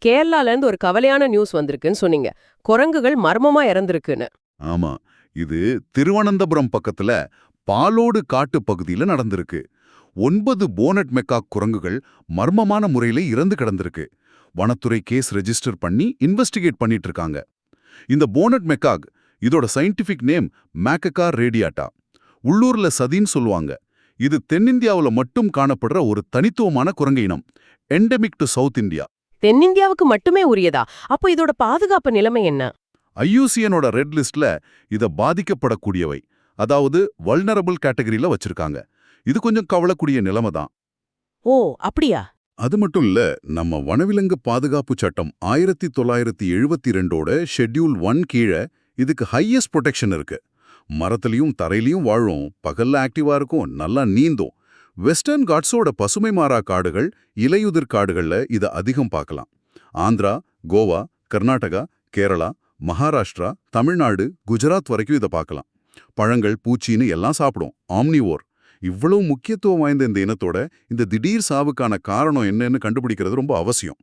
கேரளால இருந்து ஒரு கவலையான நியூஸ் வந்திருக்குன்னு சொன்னீங்க. குரங்குகள் மர்மமா இறந்திருக்குன்னு. ஆமா, இது திருவனந்தபுரம் பக்கத்துல பாலோடு காட்டு பகுதியில நடந்திருக்கு. 9 போனட் மெக்காக் குரங்குகள் மர்மமான முறையில இறந்து கிடந்திருக்கு. வனத்துறை கேஸ் ரெஜிஸ்டர் பண்ணி இன்வெஸ்டிகேட் பண்ணிட்டு இருக்காங்க. இந்த போனட் மெக்காக் இதோட சயின்டிபிக் நேம் மேக்ககா ரேடியாட்டா. உள்ளூர்ல சதின்னு சொல்லுவாங்க. இது தென்னிந்தியாவுல மட்டும் காணப்படுற ஒரு தனித்துவமான குரங்கு இனம். Endemic to south India. தென்னிந்தியாவுக்கு மட்டுமே உரியதா? அப்போ இதோட பாதுகாப்பு நிலைமை என்ன? ஐயூசிஎனோட ரெட் லிஸ்ட்ல இத பாதிக்கப்படக்கூடியவை, அதாவது வல்னரபிள் கேட்டகரியில வச்சிருக்காங்க. இது கொஞ்சம் கவலைக்கூடிய நிலைமை தான். ஓ, அப்படியா? அது மட்டும் இல்ல, நம்ம வனவிலங்கு பாதுகாப்பு சட்டம் 1972ஓட ஷெட்யூல் 1 கீழ இதுக்கு ஹையஸ்ட் ப்ரொடெக்ஷன் இருக்கு. மரத்திலையும் தரையிலையும் வாழும், பகல்ல ஆக்டிவா இருக்கும், நல்லா நீந்தும். வெஸ்டர்ன் காட்ஸோட பசுமை மாறா காடுகள், இலையுதிர் காடுகள்ல இத அதிகம் பார்க்கலாம். ஆந்திரா, கோவா, கர்நாடகா, கேரளா, மகாராஷ்டிரா, தமிழ்நாடு, குஜராத் வரைக்கும் இத பார்க்கலாம். பழங்கள், பூச்சின்னு எல்லாம் சாப்பிடும். ஆம்னிவோர். இவ்வளவு முக்கியத்துவம் வாய்ந்த இந்த இனத்தோட இந்த திடீர் சாவுக்கான காரணம் என்னன்னு கண்டுபிடிக்கிறது ரொம்ப அவசியம்.